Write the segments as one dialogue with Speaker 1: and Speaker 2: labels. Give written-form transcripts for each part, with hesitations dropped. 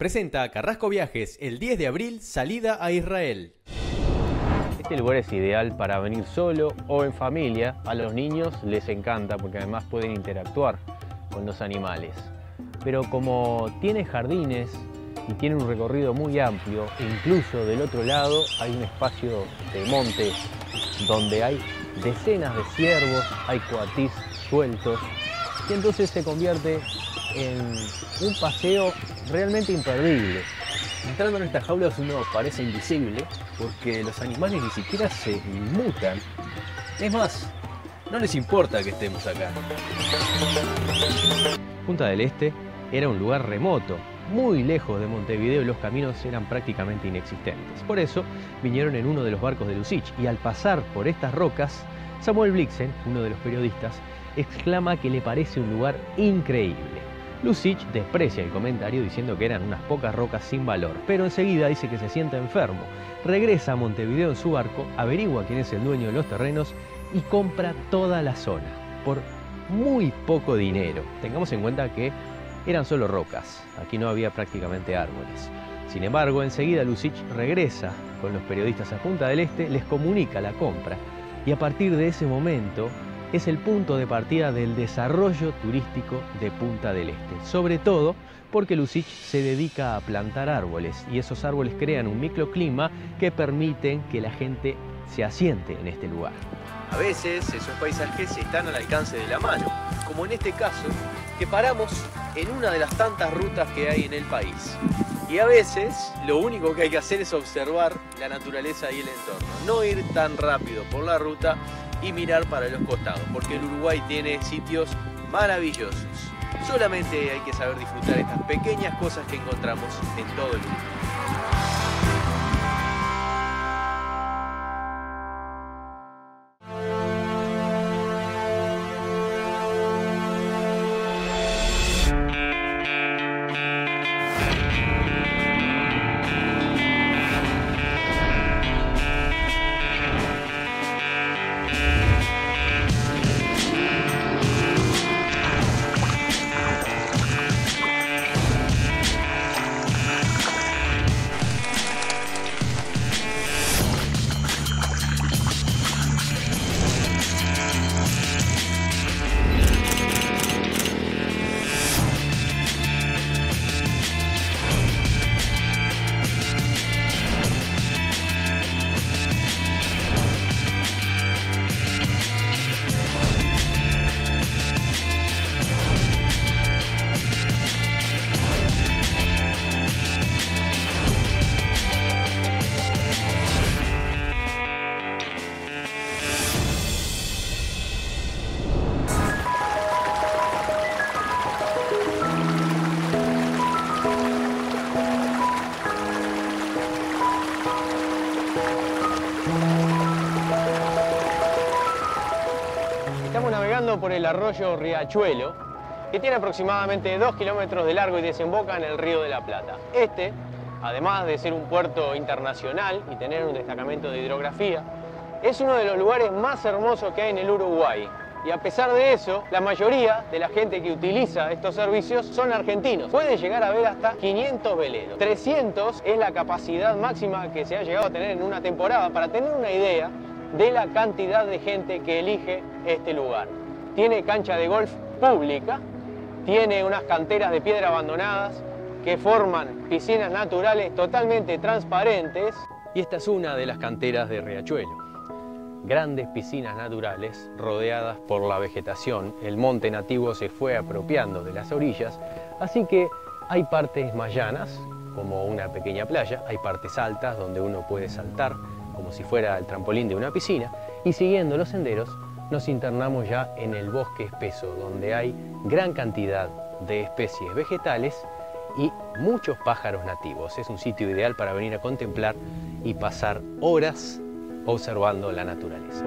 Speaker 1: Presenta Carrasco Viajes el 10 de abril, salida a Israel.
Speaker 2: Este lugar es ideal para venir solo o en familia. A los niños les encanta porque además pueden interactuar con los animales. Pero como tiene jardines y tiene un recorrido muy amplio, incluso del otro lado hay un espacio de monte donde hay decenas de ciervos, hay coatís sueltos, y entonces se convierte en un paseo realmente imperdible. Entrando en estas jaulas uno parece invisible porque los animales ni siquiera se inmutan. Es más, no les importa que estemos acá. Punta del Este era un lugar remoto, muy lejos de Montevideo, y los caminos eran prácticamente inexistentes. Por eso vinieron en uno de los barcos de Lussich, y al pasar por estas rocas, Samuel Blixen, uno de los periodistas, exclama que le parece un lugar increíble. Lussich desprecia el comentario diciendo que eran unas pocas rocas sin valor, pero enseguida dice que se siente enfermo. Regresa a Montevideo en su barco, averigua quién es el dueño de los terrenos y compra toda la zona por muy poco dinero. Tengamos en cuenta que eran solo rocas, aquí no había prácticamente árboles. Sin embargo, enseguida Lussich regresa con los periodistas a Punta del Este, les comunica la compra, y a partir de ese momento es el punto de partida del desarrollo turístico de Punta del Este, sobre todo porque Lussich se dedica a plantar árboles, y esos árboles crean un microclima que permiten que la gente se asiente en este lugar. A veces esos paisajes están al alcance de la mano, como en este caso, que paramos en una de las tantas rutas que hay en el país. Y a veces lo único que hay que hacer es observar la naturaleza y el entorno, no ir tan rápido por la ruta y mirar para los costados, porque el Uruguay tiene sitios maravillosos. Solamente hay que saber disfrutar estas pequeñas cosas que encontramos en todo el mundo. Estamos navegando por el arroyo Riachuelo, que tiene aproximadamente 2 kilómetros de largo y desemboca en el Río de la Plata. Este, además de ser un puerto internacional y tener un destacamento de hidrografía, es uno de los lugares más hermosos que hay en el Uruguay. Y a pesar de eso, la mayoría de la gente que utiliza estos servicios son argentinos. Pueden llegar a ver hasta 500 veleros. 300 es la capacidad máxima que se ha llegado a tener en una temporada, para tener una idea de la cantidad de gente que elige este lugar. Tiene cancha de golf pública, tiene unas canteras de piedra abandonadas que forman piscinas naturales totalmente transparentes. Y esta es una de las canteras de Riachuelo. Grandes piscinas naturales rodeadas por la vegetación. El monte nativo se fue apropiando de las orillas, así que hay partes más llanas, como una pequeña playa, hay partes altas donde uno puede saltar como si fuera el trampolín de una piscina, y siguiendo los senderos nos internamos ya en el bosque espeso, donde hay gran cantidad de especies vegetales y muchos pájaros nativos. Es un sitio ideal para venir a contemplar y pasar horas observando la naturaleza.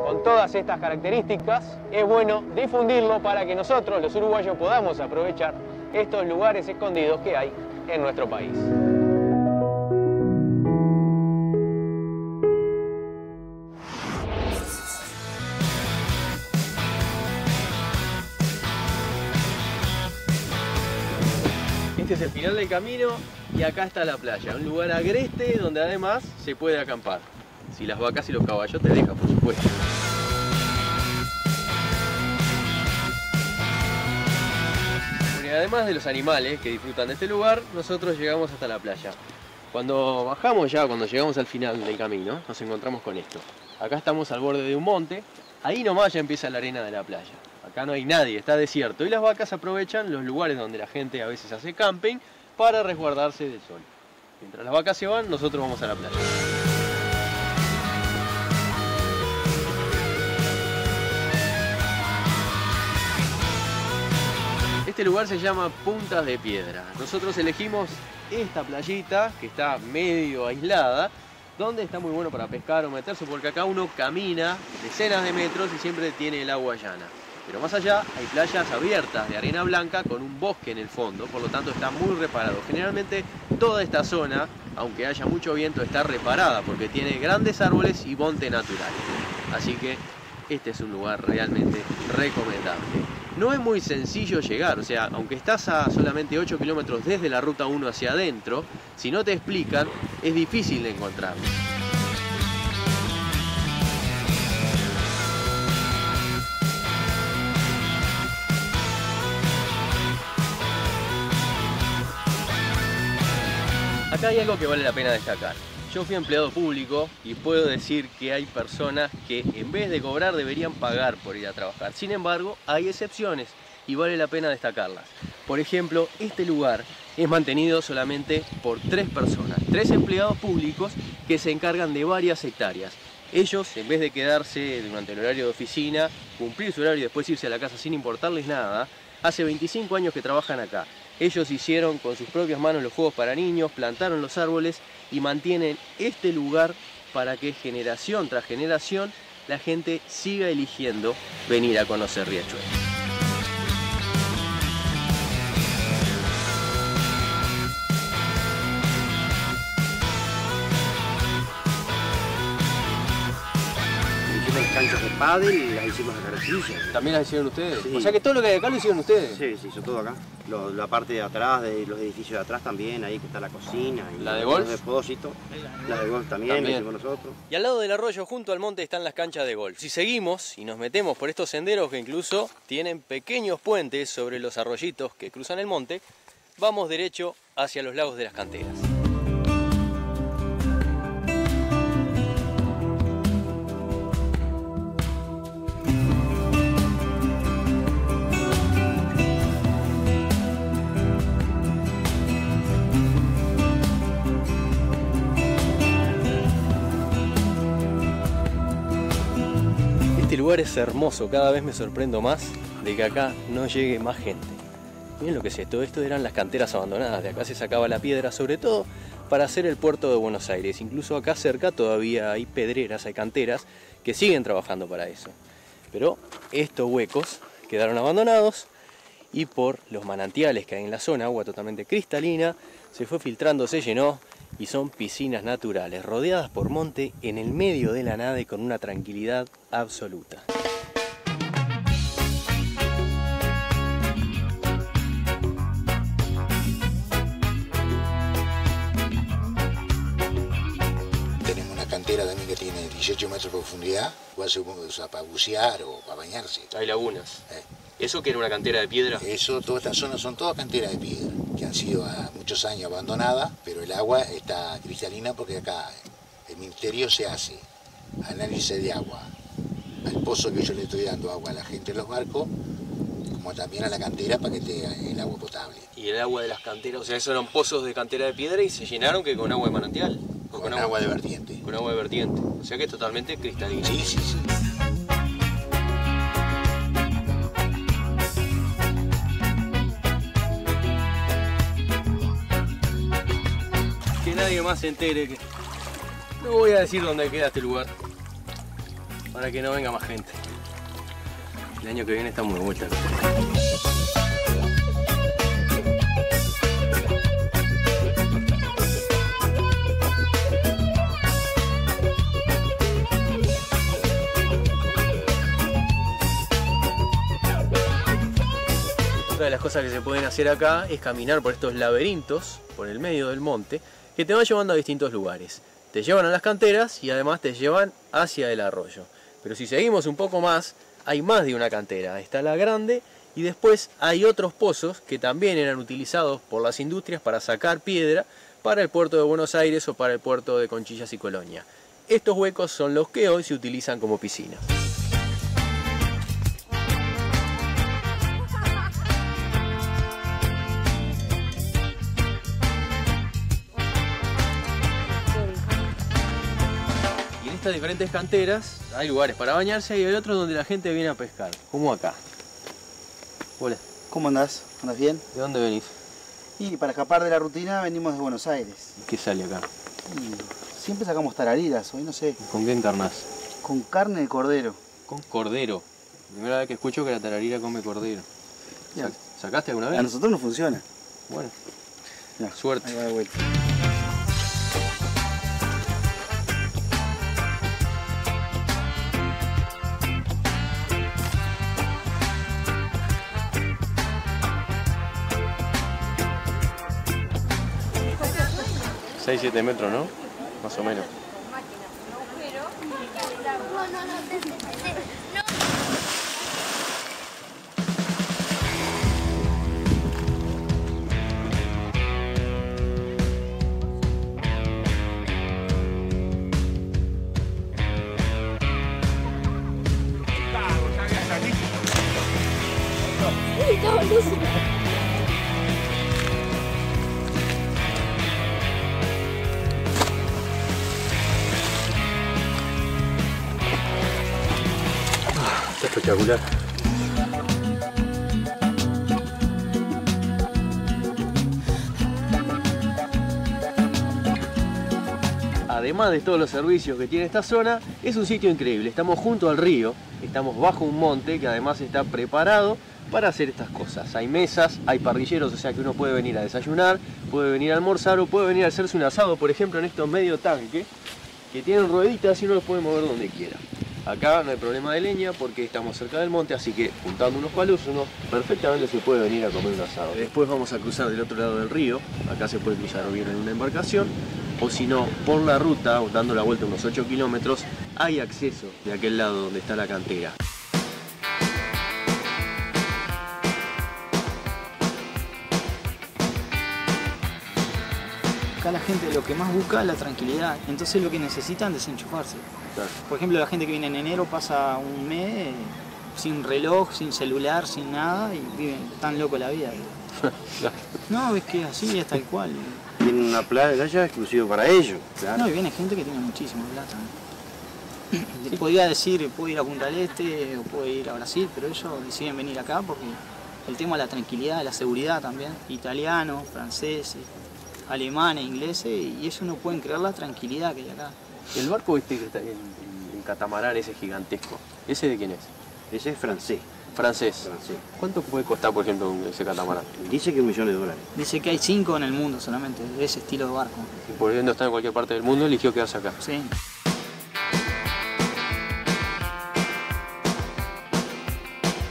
Speaker 2: Con todas estas características es bueno difundirlo para que nosotros, los uruguayos, podamos aprovechar estos lugares escondidos que hay en nuestro país. Este es el final del camino y acá está la playa, un lugar agreste donde además se puede acampar. Si las vacas y los caballos te dejan, por supuesto. Y además de los animales que disfrutan de este lugar, nosotros llegamos hasta la playa. Cuando bajamos ya, cuando llegamos al final del camino, nos encontramos con esto. Acá estamos al borde de un monte, ahí nomás ya empieza la arena de la playa. Acá no hay nadie, está desierto y las vacas aprovechan los lugares donde la gente a veces hace camping para resguardarse del sol. Mientras las vacas se van, nosotros vamos a la playa. Este lugar se llama Puntas de Piedra. Nosotros elegimos esta playita que está medio aislada, donde está muy bueno para pescar o meterse, porque acá uno camina decenas de metros y siempre tiene el agua llana. Pero más allá hay playas abiertas de arena blanca con un bosque en el fondo, por lo tanto está muy reparado. Generalmente toda esta zona, aunque haya mucho viento, está reparada porque tiene grandes árboles y monte natural. Así que este es un lugar realmente recomendable. No es muy sencillo llegar, o sea, aunque estás a solamente 8 kilómetros desde la ruta 1 hacia adentro, si no te explican, es difícil de encontrarlo. Acá hay algo que vale la pena destacar. Yo fui empleado público y puedo decir que hay personas que en vez de cobrar deberían pagar por ir a trabajar. Sin embargo, hay excepciones y vale la pena destacarlas. Por ejemplo, este lugar es mantenido solamente por 3 personas, 3 empleados públicos que se encargan de varias hectáreas. Ellos, en vez de quedarse durante el horario de oficina, cumplir su horario y después irse a la casa sin importarles nada, hace 25 años que trabajan acá. Ellos hicieron con sus propias manos los juegos para niños, plantaron los árboles y mantienen este lugar para que generación tras generación la gente siga eligiendo venir a conocer Riachuelo.
Speaker 3: Canchas de pádel y las hicimos acá en Arcilla.
Speaker 2: ¿También las hicieron ustedes?
Speaker 3: Sí.
Speaker 2: O sea que todo lo que hay acá lo hicieron ustedes.
Speaker 3: Sí, se hizo todo acá. La parte de atrás, de los edificios de atrás también, ahí que está la cocina. Y
Speaker 2: ¿La de golf?
Speaker 3: Los depósitos. La de golf también, la hicimos nosotros.
Speaker 2: Y al lado del arroyo, junto al monte, están las canchas de golf. Si seguimos y nos metemos por estos senderos que incluso tienen pequeños puentes sobre los arroyitos que cruzan el monte, vamos derecho hacia los lagos de las canteras. Este lugar es hermoso, cada vez me sorprendo más de que acá no llegue más gente. Miren lo que es esto, esto eran las canteras abandonadas, de acá se sacaba la piedra, sobre todo para hacer el puerto de Buenos Aires. Incluso acá cerca todavía hay pedreras, hay canteras que siguen trabajando para eso. Pero estos huecos quedaron abandonados y por los manantiales que hay en la zona, agua totalmente cristalina, se fue filtrando, se llenó y son piscinas naturales, rodeadas por monte en el medio de la nada y con una tranquilidad absoluta.
Speaker 4: Tenemos una cantera también que tiene 18 metros de profundidad, igual se usa para bucear o para bañarse.
Speaker 2: Hay lagunas. ¿Eso que era una cantera de piedra?
Speaker 4: Eso, toda esta zona son todas canteras de piedra, que han sido muchos años abandonadas, pero el agua está cristalina porque acá el ministerio se hace análisis de agua al pozo que yo le estoy dando agua a la gente en los barcos, como también a la cantera para que tenga el agua potable.
Speaker 2: Y el agua de las canteras, o sea, esos eran pozos de cantera de piedra y se llenaron que con agua de manantial.
Speaker 4: Con agua de vertiente.
Speaker 2: Con agua de vertiente, o sea que es totalmente cristalina.
Speaker 4: Sí, sí, sí.
Speaker 2: Que nadie más se entere que... No voy a decir dónde queda este lugar, para que no venga más gente. El año que viene está muy vuelta. Otra de las cosas que se pueden hacer acá es caminar por estos laberintos, por el medio del monte, que te van llevando a distintos lugares. Te llevan a las canteras y además te llevan hacia el arroyo. Pero si seguimos un poco más, hay más de una cantera. Está la grande y después hay otros pozos que también eran utilizados por las industrias para sacar piedra para el puerto de Buenos Aires o para el puerto de Conchillas y Colonia. Estos huecos son los que hoy se utilizan como piscinas. Estas diferentes canteras hay lugares para bañarse y hay otros donde la gente viene a pescar, como acá. Hola.
Speaker 5: ¿Cómo andás? ¿Andás bien?
Speaker 2: ¿De dónde venís?
Speaker 5: Y para escapar de la rutina venimos de Buenos Aires.
Speaker 2: ¿Qué sale acá?
Speaker 5: Y siempre sacamos tarariras, hoy no sé.
Speaker 2: ¿Con qué encarnás?
Speaker 5: Con carne de cordero.
Speaker 2: Con cordero. Primera vez que escucho que la tararira come cordero. ¿Sacaste alguna vez?
Speaker 5: A nosotros no funciona.
Speaker 2: Bueno,
Speaker 5: Ya,
Speaker 2: suerte.
Speaker 5: ahí va de vuelta.
Speaker 2: ¿6, 7 metros, no? Más o menos. Espectacular. Además de todos los servicios que tiene esta zona, es un sitio increíble. Estamos junto al río, estamos bajo un monte que además está preparado para hacer estas cosas. Hay mesas, hay parrilleros, o sea que uno puede venir a desayunar, puede venir a almorzar o puede venir a hacerse un asado, por ejemplo, en estos medio tanques que tienen rueditas y uno los puede mover donde quiera. Acá no hay problema de leña porque estamos cerca del monte, así que juntando unos palos uno perfectamente se puede venir a comer un asado. Después vamos a cruzar del otro lado del río, acá se puede cruzar o bien en una embarcación, o si no, por la ruta, dando la vuelta unos 8 kilómetros, hay acceso de aquel lado donde está la cantera.
Speaker 6: Acá la gente lo que más busca es la tranquilidad, entonces lo que necesitan es desenchufarse.
Speaker 2: Claro.
Speaker 6: Por ejemplo, la gente que viene en enero pasa un mes sin reloj, sin celular, sin nada y viven tan loco la vida. No, es que así es tal cual.
Speaker 3: Tienen una playa exclusiva para ellos. Claro.
Speaker 6: No, y viene gente que tiene muchísima plata. Sí. Podría decir, puedo ir a Punta del Este o puedo ir a Brasil, pero ellos deciden venir acá porque el tema de la tranquilidad, la seguridad también. Italianos, franceses, alemanes, ingleses, y ellos no pueden creer la tranquilidad que hay acá.
Speaker 2: El barco este que está en catamarán ese gigantesco, ¿ese de quién es?
Speaker 3: Ese es francés.
Speaker 2: Francés.
Speaker 3: Francés.
Speaker 2: ¿Cuánto puede costar, por ejemplo, ese catamarán?
Speaker 3: Dice que $1 millón.
Speaker 6: Dice que hay 5 en el mundo solamente, de ese estilo de barco.
Speaker 2: Y pudiendo estar en cualquier parte del mundo, eligió quedarse acá.
Speaker 6: Sí.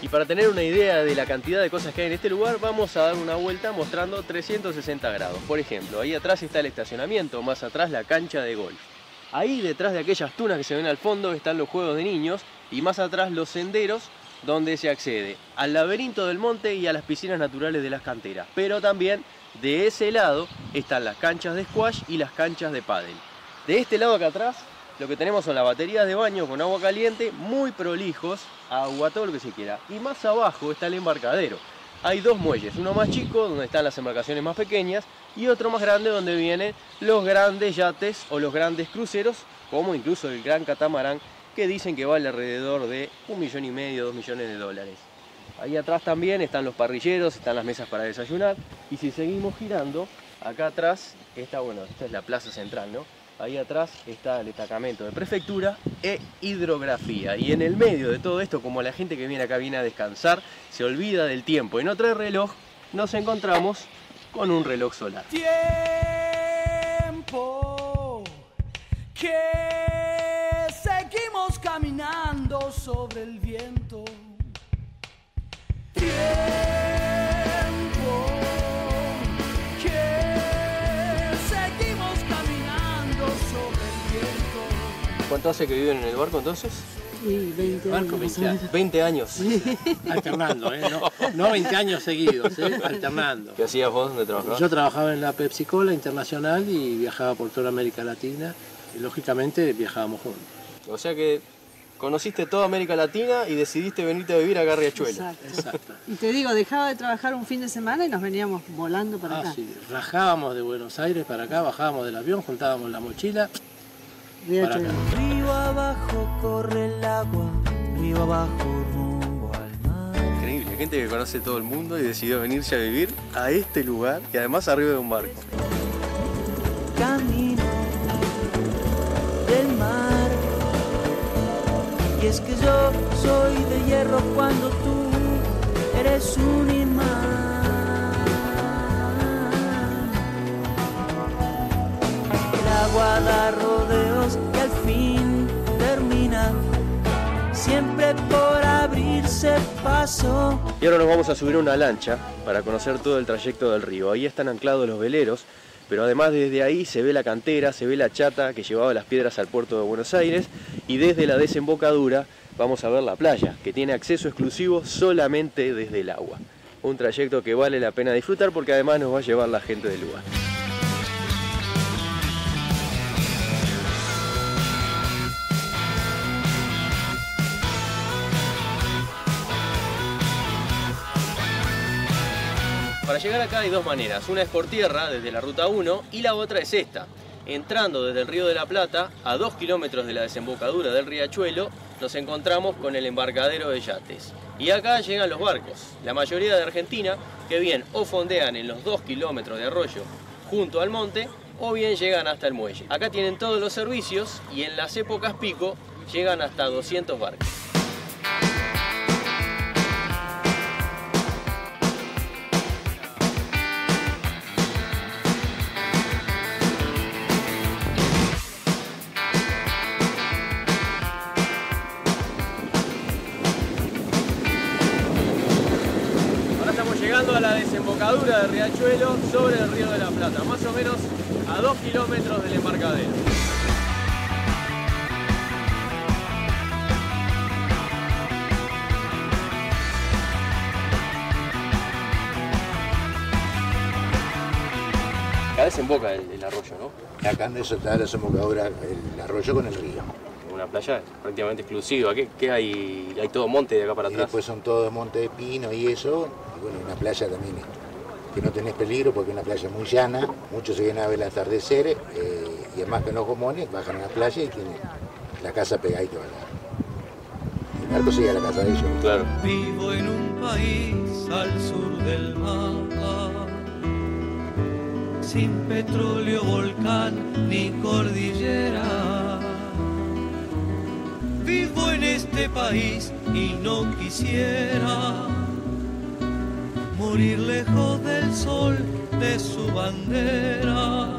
Speaker 2: Y para tener una idea de la cantidad de cosas que hay en este lugar, vamos a dar una vuelta mostrando 360 grados. Por ejemplo, ahí atrás está el estacionamiento, más atrás la cancha de golf. Ahí detrás de aquellas tunas que se ven al fondo están los juegos de niños y más atrás los senderos donde se accede al laberinto del monte y a las piscinas naturales de las canteras. Pero también de ese lado están las canchas de squash y las canchas de pádel. De este lado acá atrás lo que tenemos son las baterías de baño con agua caliente, muy prolijos, agua, todo lo que se quiera. Y más abajo está el embarcadero. Hay dos muelles, uno más chico donde están las embarcaciones más pequeñas y otro más grande donde vienen los grandes yates o los grandes cruceros, como incluso el gran catamarán, que dicen que vale alrededor de $1,5 millones, $2 millones. Ahí atrás también están los parrilleros, están las mesas para desayunar. Y si seguimos girando, acá atrás está, bueno, esta es la plaza central, ¿no? Ahí atrás está el destacamento de prefectura e hidrografía. Y en el medio de todo esto, como la gente que viene acá viene a descansar, se olvida del tiempo y no trae reloj, nos encontramos con un reloj solar.
Speaker 7: Tiempo que seguimos caminando sobre el viento. Tiempo
Speaker 2: ¿Cuánto hace que viven en el barco entonces?
Speaker 8: Sí, 20 años.
Speaker 2: 20 años.
Speaker 9: Alternando, no 20 años seguidos, alternando.
Speaker 2: ¿Qué hacías vos? ¿Dónde trabajabas?
Speaker 9: Yo trabajaba en la Pepsi Cola Internacional y viajaba por toda América Latina. Y lógicamente viajábamos juntos.
Speaker 2: O sea que conociste toda América Latina y decidiste venirte a vivir acá a Riachuelo.
Speaker 9: Exacto.
Speaker 8: Y te digo, dejaba de trabajar un fin de semana y nos veníamos volando para acá.
Speaker 9: Sí, rajábamos de Buenos Aires para acá, bajábamos del avión, juntábamos la mochila.
Speaker 8: Riachuelo.
Speaker 7: Río abajo corre el agua, río abajo rumbo al mar.
Speaker 2: Increíble, gente que conoce todo el mundo y decidió venirse a vivir a este lugar y además arriba de un barco.
Speaker 7: Camino del mar. Y es que yo soy de hierro cuando tú eres un imán. El agua da rodeos y al fin termina, siempre por abrirse paso.
Speaker 2: Y ahora nos vamos a subir a una lancha para conocer todo el trayecto del río. Ahí están anclados los veleros, pero además desde ahí se ve la cantera, se ve la chata que llevaba las piedras al puerto de Buenos Aires, y desde la desembocadura vamos a ver la playa, que tiene acceso exclusivo solamente desde el agua. Un trayecto que vale la pena disfrutar porque además nos va a llevar la gente del lugar. Para llegar acá hay dos maneras, una es por tierra desde la ruta 1 y la otra es esta. Entrando desde el Río de la Plata, a 2 kilómetros de la desembocadura del Riachuelo, nos encontramos con el embarcadero de yates. Y acá llegan los barcos, la mayoría de Argentina, que bien o fondean en los 2 kilómetros de arroyo junto al monte, o bien llegan hasta el muelle. Acá tienen todos los servicios y en las épocas pico llegan hasta 200 barcos. Llegando a la desembocadura de Riachuelo sobre el Río de la Plata, más o menos a 2 kilómetros del embarcadero. Acá desemboca el arroyo, ¿no?
Speaker 4: Acá está la desembocadura, el arroyo con el río.
Speaker 2: Una playa prácticamente exclusiva. ¿Qué hay? Hay todo monte de acá para
Speaker 4: y
Speaker 2: atrás.
Speaker 4: Después son todos monte de pino y eso. Y bueno, una playa también que no tenés peligro porque es una playa muy llana. Muchos se vienen a ver el atardecer y además que en los gomones bajan a la playa y tienen la casa pegadita. El barco sigue a la casa de ellos.
Speaker 2: Claro.
Speaker 7: Vivo en un país al sur del mar, sin petróleo, volcán ni cordillera. Vivo en este país y no quisiera morir lejos del sol de su bandera.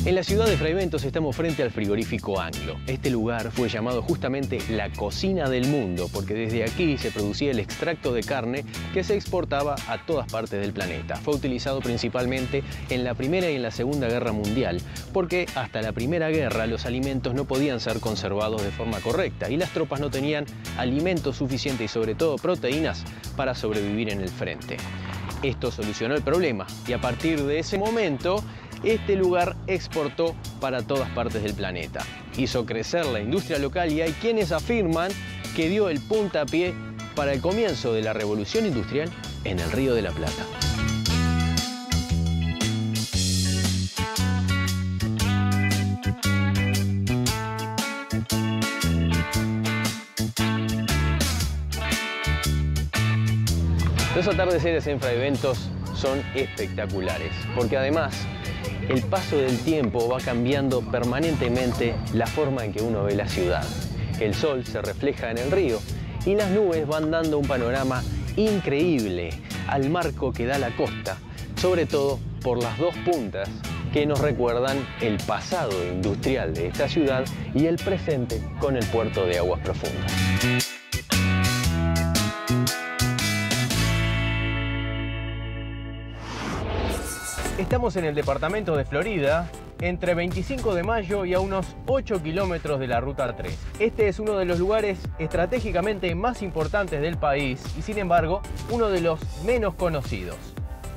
Speaker 2: En la ciudad de Fraiventos estamos frente al frigorífico Anglo. Este lugar fue llamado justamente la cocina del mundo porque desde aquí se producía el extracto de carne que se exportaba a todas partes del planeta. Fue utilizado principalmente en la Primera y en la Segunda Guerra Mundial porque hasta la Primera Guerra los alimentos no podían ser conservados de forma correcta y las tropas no tenían alimentos suficientes y sobre todo proteínas para sobrevivir en el frente. Esto solucionó el problema y a partir de ese momento este lugar exportó para todas partes del planeta. Hizo crecer la industria local y hay quienes afirman que dio el puntapié para el comienzo de la revolución industrial en el Río de la Plata. Los atardeceres en Fraiventos son espectaculares, porque además el paso del tiempo va cambiando permanentemente la forma en que uno ve la ciudad. El sol se refleja en el río y las nubes van dando un panorama increíble al marco que da la costa, sobre todo por las dos puntas que nos recuerdan el pasado industrial de esta ciudad y el presente con el puerto de Aguas Profundas. Estamos en el departamento de Florida, entre 25 de Mayo y a unos 8 kilómetros de la Ruta 3. Este es uno de los lugares estratégicamente más importantes del país y, sin embargo, uno de los menos conocidos.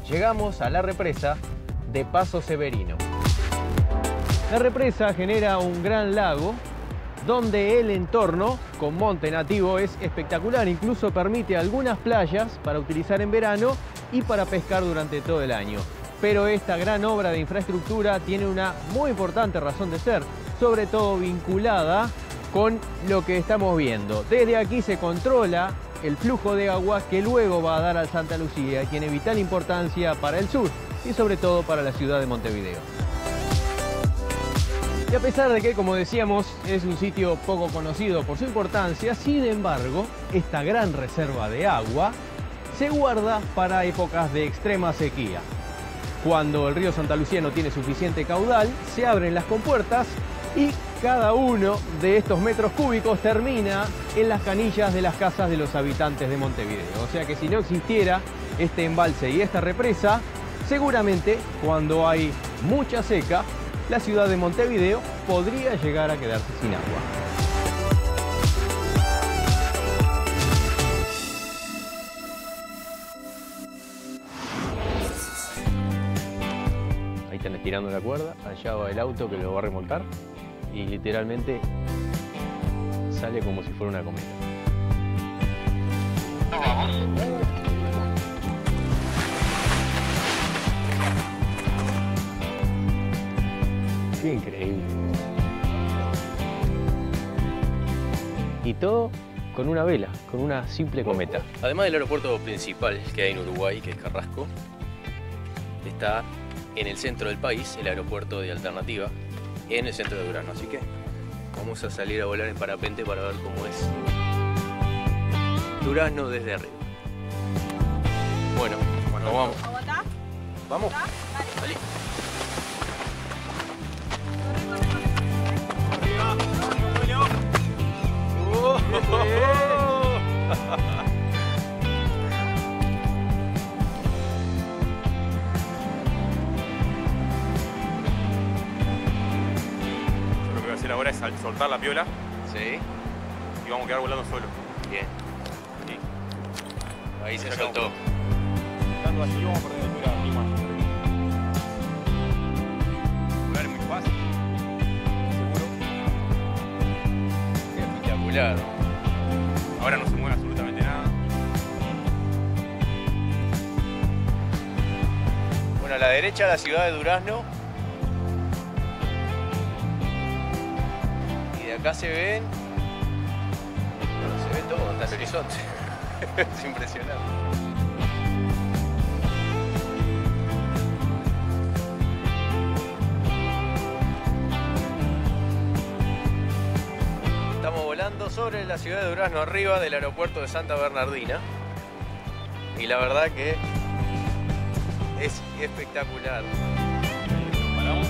Speaker 2: Llegamos a la represa de Paso Severino. La represa genera un gran lago donde el entorno con monte nativo es espectacular, incluso permite algunas playas para utilizar en verano y para pescar durante todo el año. Pero esta gran obra de infraestructura tiene una muy importante razón de ser, sobre todo vinculada con lo que estamos viendo. Desde aquí se controla el flujo de agua que luego va a dar al Santa Lucía y tiene vital importancia para el sur y sobre todo para la ciudad de Montevideo. Y a pesar de que, como decíamos, es un sitio poco conocido por su importancia, sin embargo, esta gran reserva de agua se guarda para épocas de extrema sequía. Cuando el río Santa Lucía no tiene suficiente caudal, se abren las compuertas y cada uno de estos metros cúbicos termina en las canillas de las casas de los habitantes de Montevideo. O sea que si no existiera este embalse y esta represa, seguramente cuando hay mucha seca, la ciudad de Montevideo podría llegar a quedarse sin agua. Ahí están estirando la cuerda, allá va el auto que lo va a remolcar y literalmente sale como si fuera una cometa. Qué increíble. Y todo con una vela, con una simple cometa. Además del aeropuerto principal que hay en Uruguay, que es Carrasco, está en el centro del país el aeropuerto de Alternativa, en el centro de Durazno. Así que vamos a salir a volar en parapente para ver cómo es Durazno desde arriba. Bueno, vamos. ¿Vamos? Salí.
Speaker 10: Lo que voy a hacer ahora es soltar la piola.
Speaker 2: Sí.
Speaker 10: Y vamos a quedar volando solo.
Speaker 2: Bien.
Speaker 10: Sí.
Speaker 2: Ahí se soltó.
Speaker 10: Estando así vamos a perder altura aquí más. Volar es muy fácil. Seguro.
Speaker 2: Qué espectacular.
Speaker 10: Ahora no se mueve absolutamente nada.
Speaker 2: Bueno, a la derecha la ciudad de Durazno. Y de acá se ven... Bueno, se ve todo hasta el horizonte. Es impresionante. Estamos volando sobre la ciudad de Durazno, arriba del aeropuerto de Santa Bernardina. Y la verdad que es espectacular.
Speaker 10: Paramos.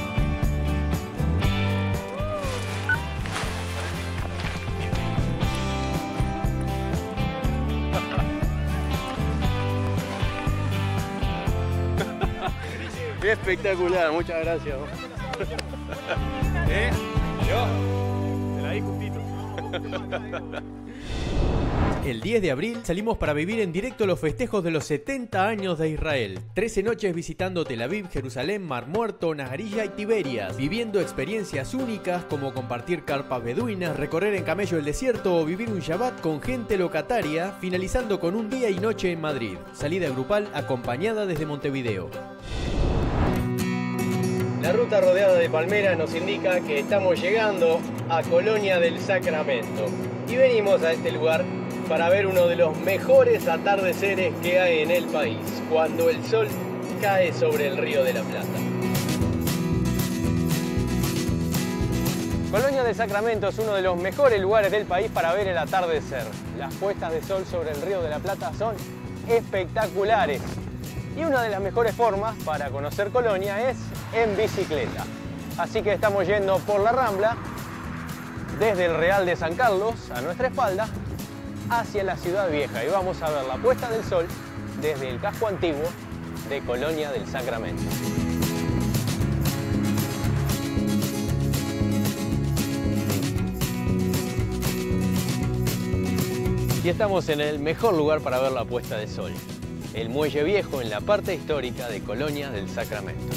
Speaker 2: Espectacular, muchas gracias.
Speaker 10: Yo te la di justito.
Speaker 1: El 10 de abril salimos para vivir en directo los festejos de los 70 años de Israel. 13 noches visitando Tel Aviv, Jerusalén, Mar Muerto, Naharilla y Tiberias, viviendo experiencias únicas como compartir carpas beduinas, recorrer en camello el desierto o vivir un Shabbat con gente locataria, finalizando con un día y noche en Madrid. Salida grupal acompañada desde Montevideo.
Speaker 2: La ruta rodeada de palmeras nos indica que estamos llegando a Colonia del Sacramento y venimos a este lugar para ver uno de los mejores atardeceres que hay en el país, cuando el sol cae sobre el Río de la Plata. Colonia del Sacramento es uno de los mejores lugares del país para ver el atardecer. Las puestas de sol sobre el Río de la Plata son espectaculares. Y una de las mejores formas para conocer Colonia es en bicicleta. Así que estamos yendo por la Rambla, desde el Real de San Carlos, a nuestra espalda, hacia la Ciudad Vieja. Y vamos a ver la puesta del sol desde el casco antiguo de Colonia del Sacramento. Y estamos en el mejor lugar para ver la puesta de sol, el Muelle Viejo en la parte histórica de Colonia del Sacramento.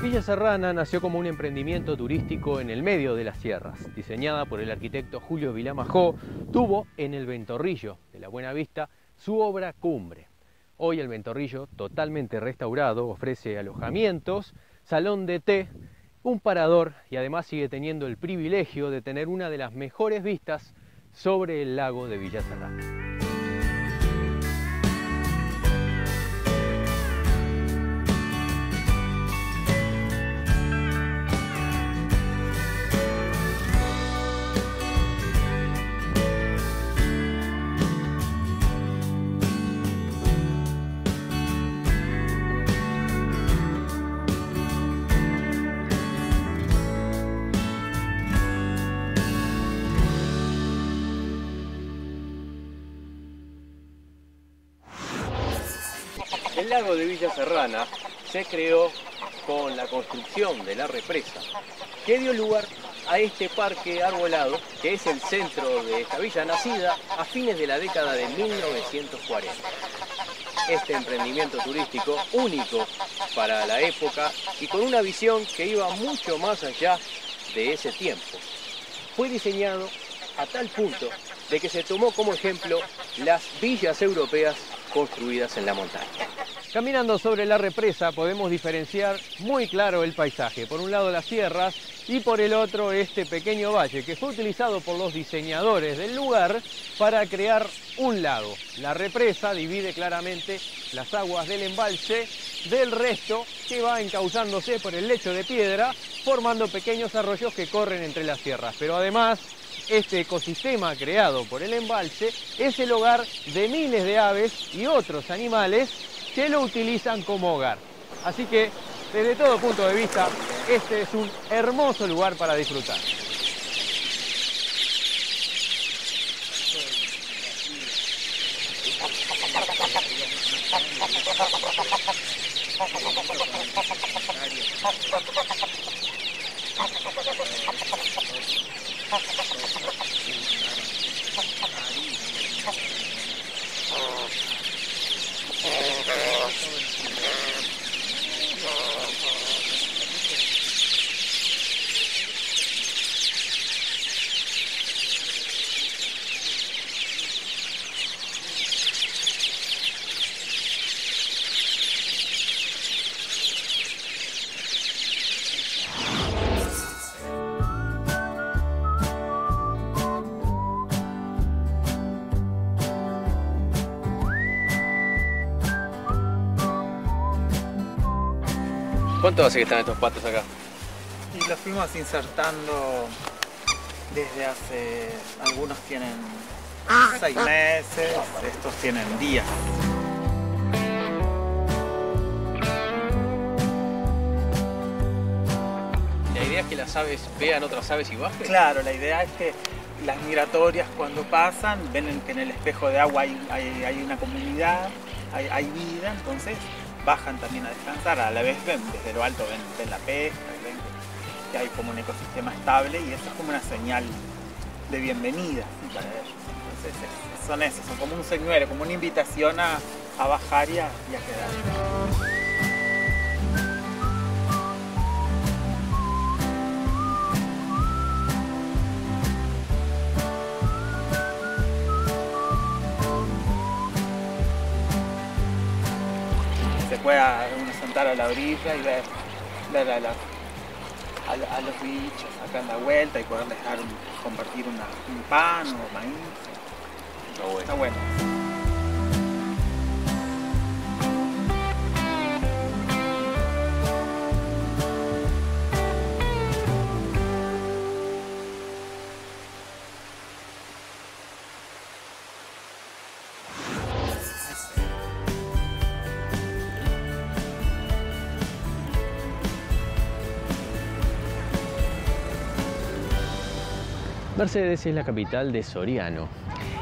Speaker 2: Villa Serrana nació como un emprendimiento turístico en el medio de las sierras. Diseñada por el arquitecto Julio Vilá Majó, tuvo en el Ventorrillo de la Buena Vista su obra cumbre. Hoy el Ventorrillo, totalmente restaurado, ofrece alojamientos, salón de té, un parador y además sigue teniendo el privilegio de tener una de las mejores vistas sobre el lago de Villa Serrana. El lago de Villa Serrana se creó con la construcción de la represa, que dio lugar a este parque arbolado, que es el centro de esta villa, nacida a fines de la década de 1940. Este emprendimiento turístico único para la época y con una visión que iba mucho más allá de ese tiempo. Fue diseñado a tal punto de que se tomó como ejemplo las villas europeas construidas en la montaña. Caminando sobre la represa podemos diferenciar muy claro el paisaje. Por un lado las sierras y por el otro este pequeño valle que fue utilizado por los diseñadores del lugar para crear un lago. La represa divide claramente las aguas del embalse del resto que va encauzándose por el lecho de piedra, formando pequeños arroyos que corren entre las sierras. Pero además, este ecosistema creado por el embalse es el hogar de miles de aves y otros animales que lo utilizan como hogar. Así que, desde todo punto de vista, este es un hermoso lugar para disfrutar. ¿Cuánto hace que están estos patos acá?
Speaker 11: Y los fuimos insertando desde hace... Algunos tienen 6 meses, estos tienen días.
Speaker 2: ¿La idea es que las aves vean otras aves y bajen?
Speaker 11: Claro, la idea es que las migratorias cuando pasan ven que en el espejo de agua hay una comunidad, hay vida, entonces bajan también a descansar, a la vez ven desde lo alto, ven la pesca, ven que hay como un ecosistema estable y eso es como una señal de bienvenida para ellos. Entonces son como un señuelo, como una invitación a bajar y a quedar. Se puede uno sentar a la orilla y ver a los bichos acá en la vuelta y poder dejar compartir un pan o maíz. Está bueno.
Speaker 2: Mercedes es la capital de Soriano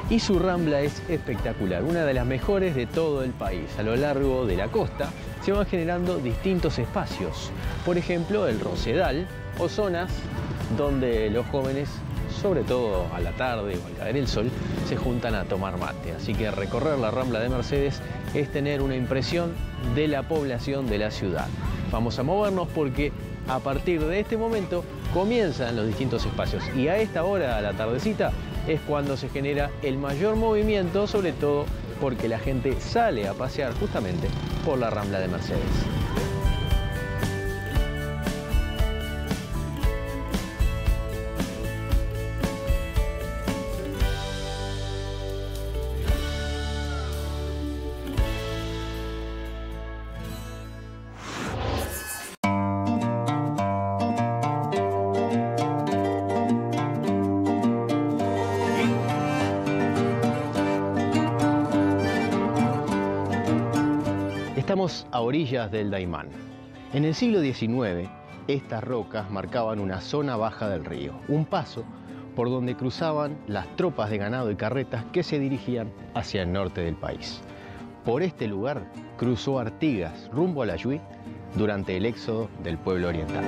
Speaker 2: y su rambla es espectacular, una de las mejores de todo el país. A lo largo de la costa se van generando distintos espacios, por ejemplo el Rosedal o zonas donde los jóvenes, sobre todo a la tarde o al caer el sol, se juntan a tomar mate. Así que recorrer la rambla de Mercedes es tener una impresión de la población de la ciudad. Vamos a movernos porque a partir de este momento comienzan los distintos espacios y a esta hora, a la tardecita, es cuando se genera el mayor movimiento, sobre todo porque la gente sale a pasear justamente por la rambla de Mercedes. Estamos a orillas del Daymán. En el siglo XIX, estas rocas marcaban una zona baja del río, un paso por donde cruzaban las tropas de ganado y carretas que se dirigían hacia el norte del país. Por este lugar cruzó Artigas rumbo a la Yui durante el éxodo del pueblo oriental.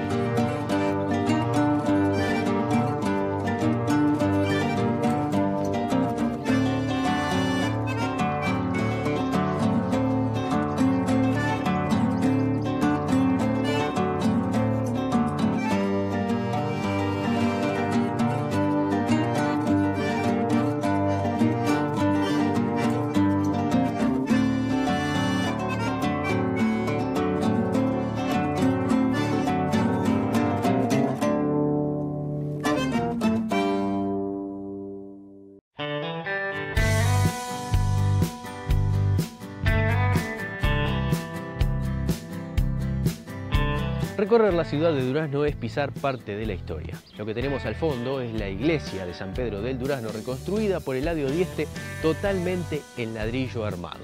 Speaker 2: Recorrer la ciudad de Durazno es pisar parte de la historia. Lo que tenemos al fondo es la iglesia de San Pedro del Durazno, reconstruida por Eladio Dieste totalmente en ladrillo armado.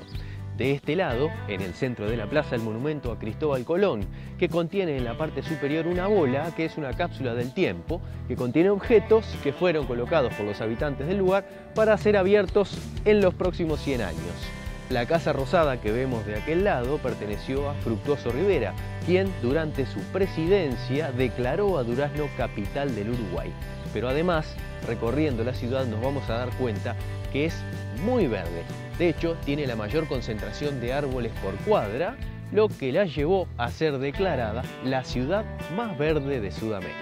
Speaker 2: De este lado, en el centro de la plaza, el monumento a Cristóbal Colón, que contiene en la parte superior una bola, que es una cápsula del tiempo, que contiene objetos que fueron colocados por los habitantes del lugar para ser abiertos en los próximos 100 años. La Casa Rosada que vemos de aquel lado perteneció a Fructuoso Rivera, quien durante su presidencia declaró a Durazno capital del Uruguay. Pero además, recorriendo la ciudad nos vamos a dar cuenta que es muy verde. De hecho, tiene la mayor concentración de árboles por cuadra, lo que la llevó a ser declarada la ciudad más verde de Sudamérica.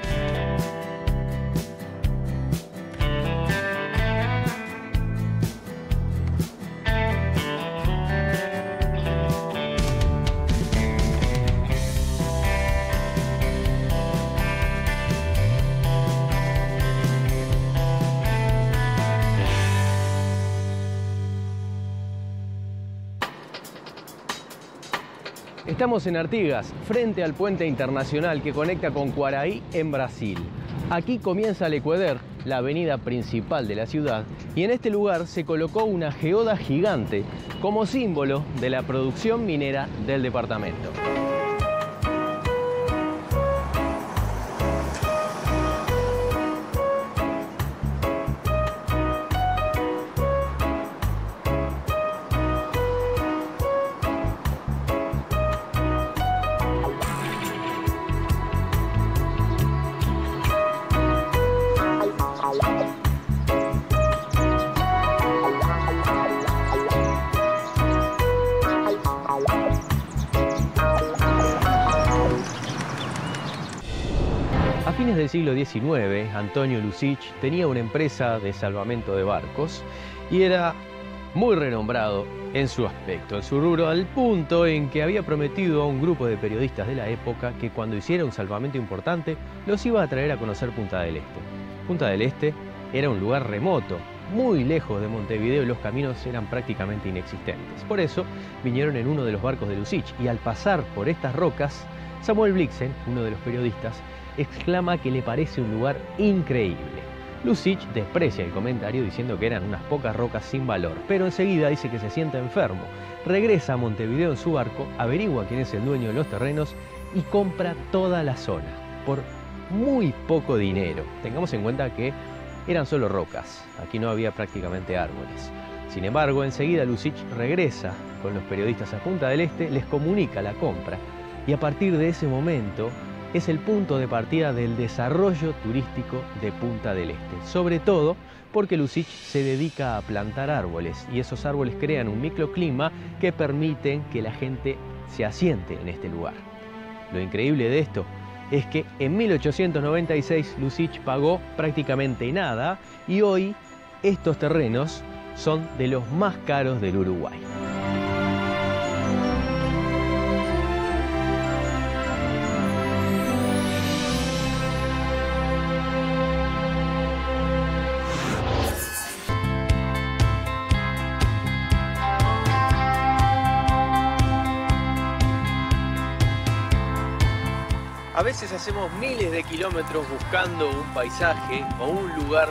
Speaker 2: Estamos en Artigas, frente al puente internacional que conecta con Quaraí en Brasil. Aquí comienza el Ecueder, la avenida principal de la ciudad, y en este lugar se colocó una geoda gigante como símbolo de la producción minera del departamento. A fines del siglo XIX, Antonio Lucich tenía una empresa de salvamento de barcos y era muy renombrado en su aspecto, en su rubro, al punto en que había prometido a un grupo de periodistas de la época que cuando hiciera un salvamento importante los iba a traer a conocer Punta del Este. Punta del Este era un lugar remoto, muy lejos de Montevideo y los caminos eran prácticamente inexistentes. Por eso vinieron en uno de los barcos de Lucich y al pasar por estas rocas, Samuel Blixen, uno de los periodistas, exclama que le parece un lugar increíble. Lucich desprecia el comentario diciendo que eran unas pocas rocas sin valor, pero enseguida dice que se siente enfermo. Regresa a Montevideo en su barco, averigua quién es el dueño de los terrenos y compra toda la zona por muy poco dinero. Tengamos en cuenta que eran solo rocas, aquí no había prácticamente árboles. Sin embargo, enseguida Lucic regresa con los periodistas a Punta del Este, les comunica la compra y a partir de ese momento es el punto de partida del desarrollo turístico de Punta del Este, sobre todo porque Lucic se dedica a plantar árboles y esos árboles crean un microclima que permiten que la gente se asiente en este lugar. Lo increíble de esto es que en 1896 Lucic pagó prácticamente nada y hoy estos terrenos son de los más caros del Uruguay.
Speaker 1: A veces hacemos miles de kilómetros buscando un paisaje o un lugar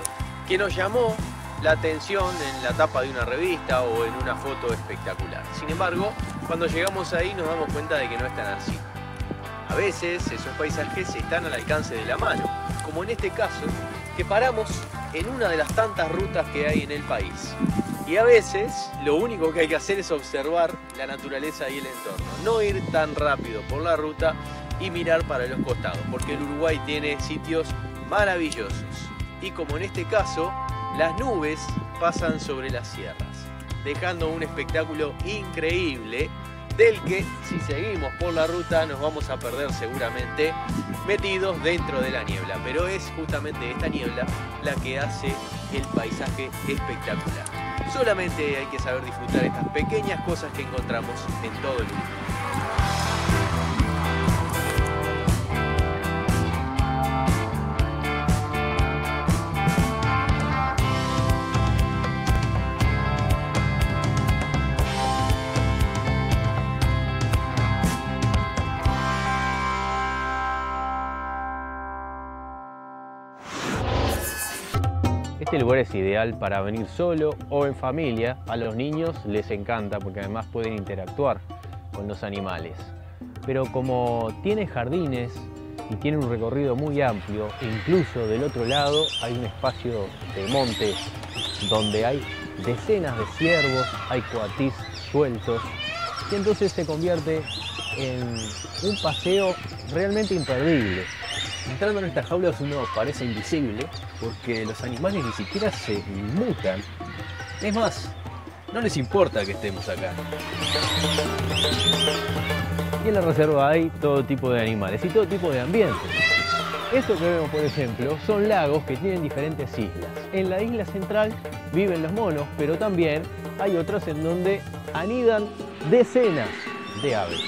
Speaker 1: que nos llamó la atención en la tapa de una revista o en una foto espectacular. Sin embargo, cuando llegamos ahí nos damos cuenta de que no están así. A veces esos paisajes están al alcance de la mano, como en este caso, que paramos en una de las tantas rutas que hay en el país. Y a veces lo único que hay que hacer es observar la naturaleza y el entorno, no ir tan rápido por la ruta y mirar para los costados, porque el Uruguay tiene sitios maravillosos. Y como en este caso, las nubes pasan sobre las sierras, dejando un espectáculo increíble del que, si seguimos por la ruta, nos vamos a perder seguramente metidos dentro de la niebla. Pero es justamente esta niebla la que hace el paisaje espectacular. Solamente hay que saber disfrutar estas pequeñas cosas que encontramos en todo el Uruguay.
Speaker 2: Este lugar es ideal para venir solo o en familia. A los niños les encanta porque además pueden interactuar con los animales. Pero como tiene jardines y tiene un recorrido muy amplio, incluso del otro lado hay un espacio de monte donde hay decenas de ciervos, hay coatís sueltos y entonces se convierte en un paseo realmente imperdible. Entrando en estas jaulas uno parece invisible porque los animales ni siquiera se inmutan. Es más, no les importa que estemos acá. Y en la reserva hay todo tipo de animales y todo tipo de ambientes. Esto que vemos, por ejemplo, son lagos que tienen diferentes islas. En la isla central viven los monos, pero también hay otras en donde anidan decenas de aves.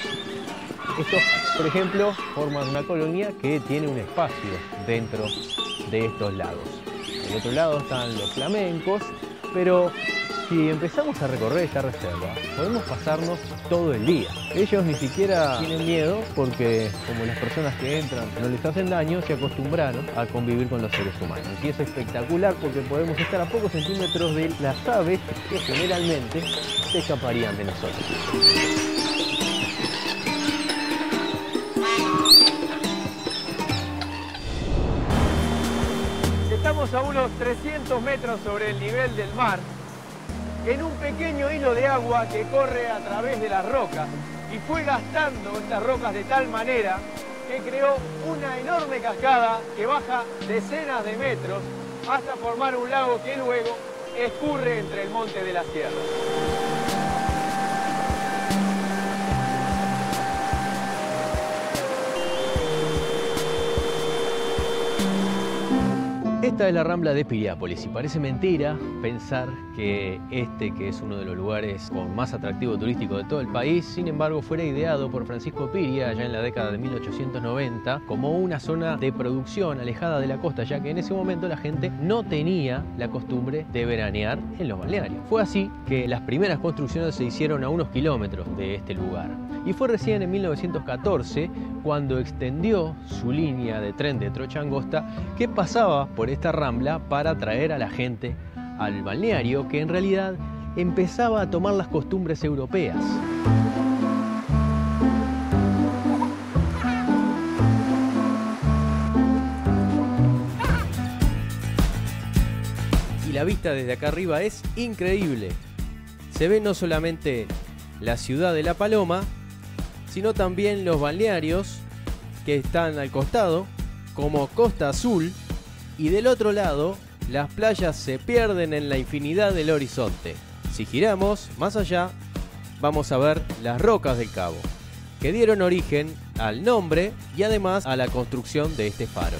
Speaker 2: Estos, por ejemplo, forman una colonia que tiene un espacio dentro de estos lagos. Del otro lado están los flamencos, pero si empezamos a recorrer esta reserva, podemos pasarnos todo el día. Ellos ni siquiera tienen miedo porque, como las personas que entran no les hacen daño, se acostumbraron a convivir con los seres humanos. Y es espectacular porque podemos estar a pocos centímetros de las aves que generalmente se escaparían de nosotros.
Speaker 1: Estamos a unos 300 metros sobre el nivel del mar, en un pequeño hilo de agua que corre a través de las rocas y fue gastando estas rocas de tal manera que creó una enorme cascada que baja decenas de metros hasta formar un lago que luego escurre entre el monte de la sierra.
Speaker 2: Esta es la Rambla de Piriápolis y parece mentira pensar que que es uno de los lugares con más atractivo turístico de todo el país, sin embargo fuera ideado por Francisco Piria allá en la década de 1890 como una zona de producción alejada de la costa, ya que en ese momento la gente no tenía la costumbre de veranear en los balnearios. Fue así que las primeras construcciones se hicieron a unos kilómetros de este lugar. Y fue recién en 1914 cuando extendió su línea de tren de trocha angosta que pasaba por esta rambla para atraer a la gente al balneario, que en realidad empezaba a tomar las costumbres europeas. la vista desde acá arriba es increíble. Se ve no solamente la ciudad de La Paloma, sino también los balnearios que están al costado, como Costa Azul, y del otro lado las playas se pierden en la infinidad del horizonte. Si giramos más allá, vamos a ver las Rocas del Cabo, que dieron origen al nombre y además a la construcción de este faro.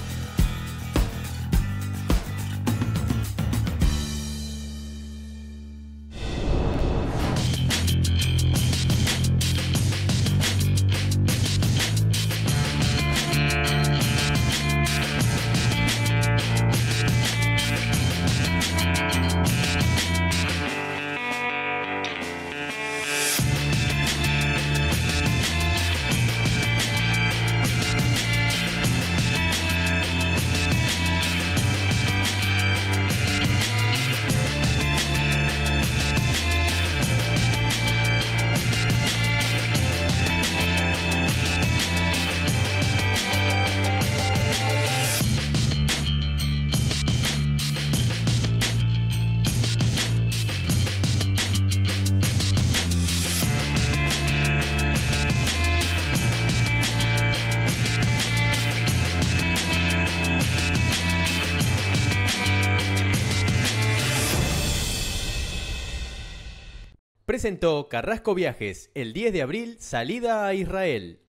Speaker 1: Presentó Carrasco Viajes, el 10 de abril, salida a Israel.